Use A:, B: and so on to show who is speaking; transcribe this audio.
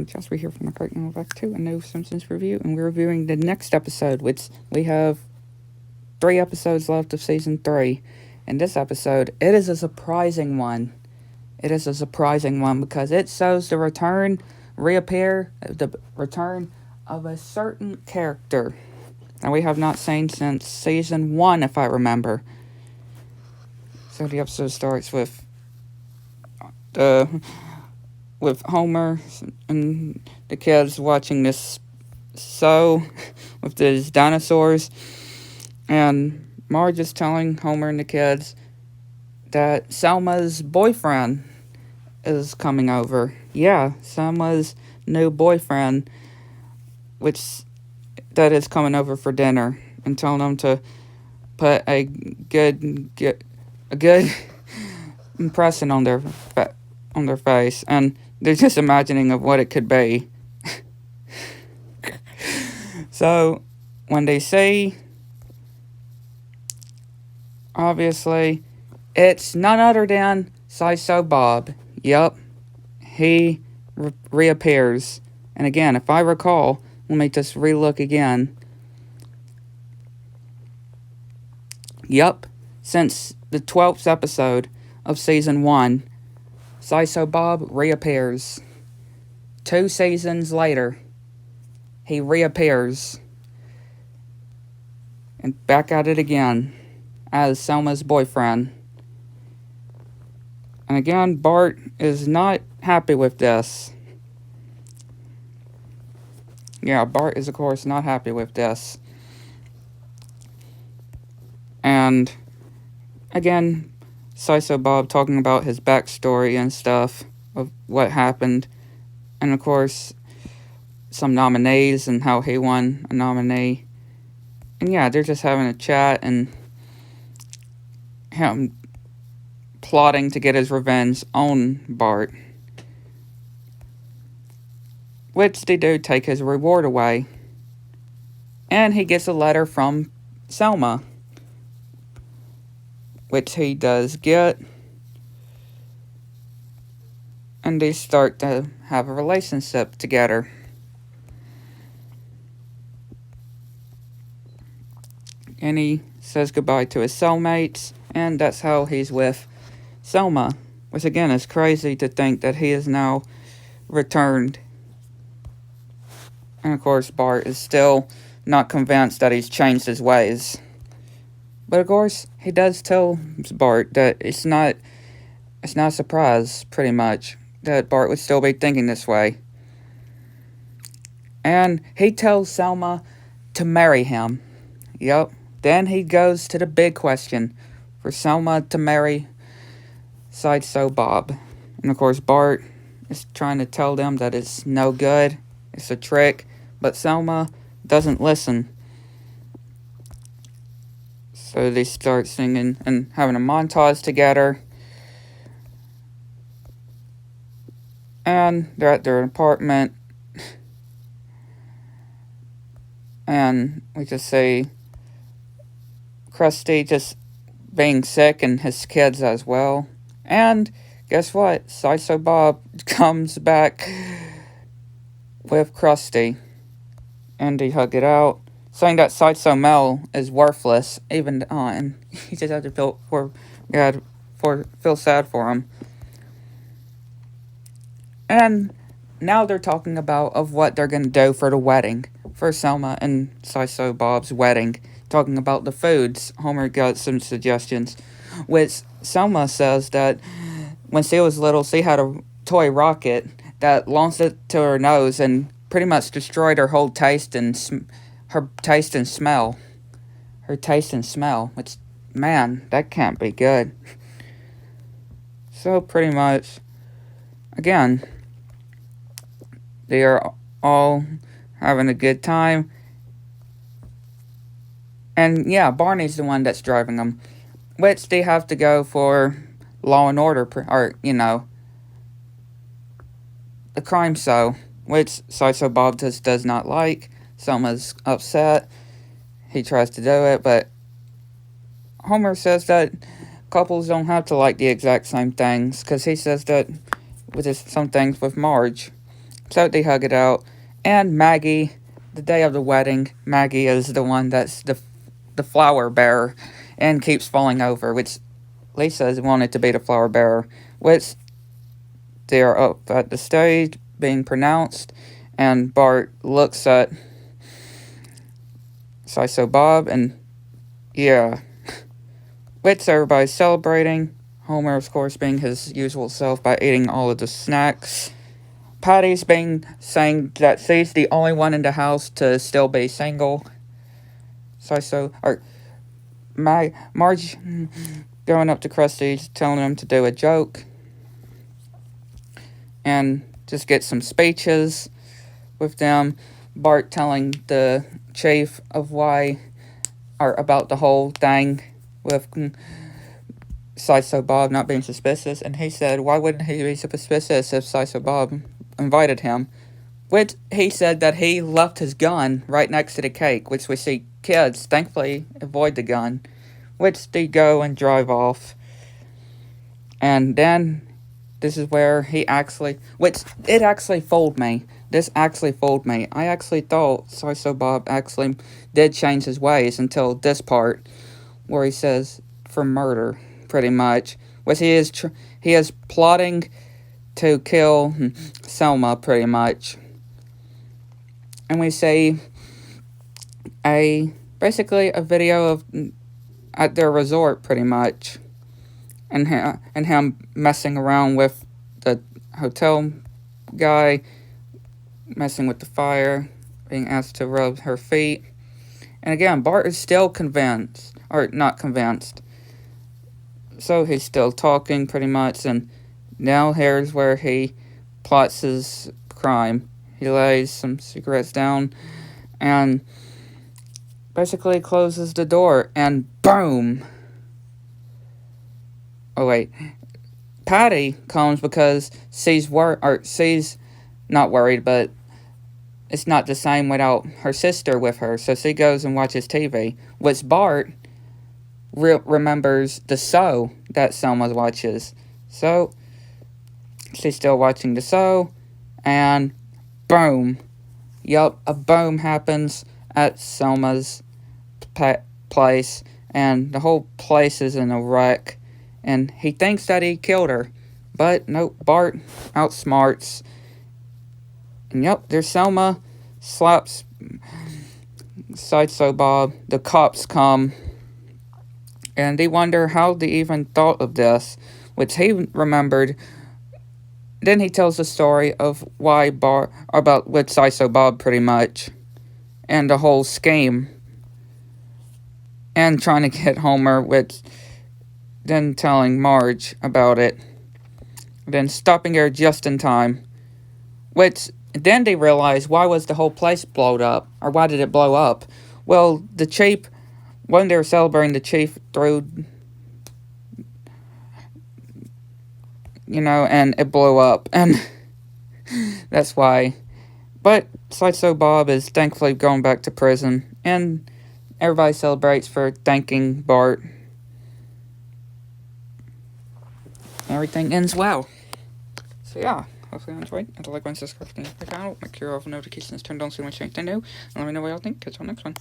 A: everyone, Jasper here from the Curtain back to a new Simpsons review, and we're reviewing the next episode, which we have 3 episodes left of season 3. In this episode, it is a surprising one. It is a surprising one because it shows the return of a certain character that we have not seen since season 1, if I remember. So the episode starts with Homer and the kids watching this show with these dinosaurs, and Marge is telling Homer and the kids that Selma's boyfriend is coming over. Yeah, Selma's new boyfriend, that is coming over for dinner, and telling them to put a good impression on their face, and they're just imagining of what it could be. So when they see, obviously, it's none other than Sideshow Bob. Yep, he reappears. And again, if I recall, let me just relook again. Yep, since the 12th episode of season 1, Sideshow Bob reappears. 2 seasons later, he reappears. And back at it again as Selma's boyfriend. And again, Bart is not happy with this. Yeah, Bart is, of course, not happy with this. And again, Sideshow Bob talking about his backstory and stuff of what happened. And of course, some nominees and how he won a nominee. And yeah, they're just having a chat and him plotting to get his revenge on Bart. Which they do take his reward away. And he gets a letter from Selma, which he does get. And they start to have a relationship together. And he says goodbye to his cellmates, and that's how he's with Selma. Which again is crazy to think that he is now returned. And of course Bart is still not convinced that he's changed his ways. But of course, he does tell Bart that it's not a surprise, pretty much, that Bart would still be thinking this way. And he tells Selma to marry him. Yep. Then he goes to the big question for Selma to marry Sideshow Bob. And of course, Bart is trying to tell them that it's no good, it's a trick, but Selma doesn't listen. So they start singing and having a montage together. And they're at their apartment. And we just see Krusty just being sick and his kids as well. And guess what? Sideshow Bob comes back with Krusty. And they hug it out, saying that Sideshow Mel is worthless, even and he just had to feel sad for him. And now they're talking about of what they're gonna do for the wedding, for Selma and Sideshow Bob's wedding. Talking about the foods, Homer got some suggestions, which Selma says that when she was little, she had a toy rocket that launched it to her nose and pretty much destroyed her whole taste and smell. Her taste and smell, which, man, that can't be good. So pretty much, again, they are all having a good time. And yeah, Barney's the one that's driving them, which they have to go for Law and Order, or, the crime show, which Sideshow Bob just does not like. Selma's upset. He tries to do it, but Homer says that couples don't have to like the exact same things, because he says that with some things with Marge, So they hug it out. And Maggie, the day of the wedding, Maggie is the one that's the flower bearer and keeps falling over, which Lisa wanted to be the flower bearer, which they are up at the stage being pronounced, and Bart looks at So Bob, and yeah, which everybody's celebrating. Homer, of course, being his usual self by eating all of the snacks. Patty's saying that she's the only one in the house to still be single. Marge going up to Krusty, telling him to do a joke and just get some speeches with them. Bart telling the chief of why, or about the whole thing with So Bob not being suspicious, and he said, why wouldn't he be suspicious if So Bob invited him? Which he said that he left his gun right next to the cake, which we see kids thankfully avoid the gun, which they go and drive off. And then this is where it actually fooled me. This actually fooled me. I actually thought So Bob actually did change his ways until this part where he says for murder, pretty much, which he is plotting to kill Selma, pretty much. And we see basically a video of at their resort, pretty much, and him messing around with the hotel guy, messing with the fire, being asked to rub her feet. And again, Bart is still convinced, or not convinced. So he's still talking, pretty much, and now here's where he plots his crime. He lays some cigarettes down and basically closes the door, and boom! Oh, wait. Patty comes because she's not worried, but it's not the same without her sister with her, so she goes and watches TV, which Bart remembers the show that Selma watches. So she's still watching the show, and boom. Yup, a boom happens at Selma's place, and the whole place is in a wreck, and he thinks that he killed her, but nope, Bart outsmarts, and yup, there's Selma, slaps So Bob, the cops come, and they wonder how they even thought of this, which he remembered. Then he tells the story of why with So Bob, pretty much, and the whole scheme, and trying to get Homer, then telling Marge about it, then stopping her just in time, which then they realize, why was the whole place blown up, or why did it blow up? Well, the chief, when they were celebrating, the chief threw, and it blew up, and that's why. But So Bob is thankfully going back to prison, and everybody celebrates for thanking Bart. Everything ends well. So yeah, hopefully you enjoyed. If you like, subscribe to the channel, make sure all notifications turned on so you can change the new, and let me know what y'all think. Catch you on the next one.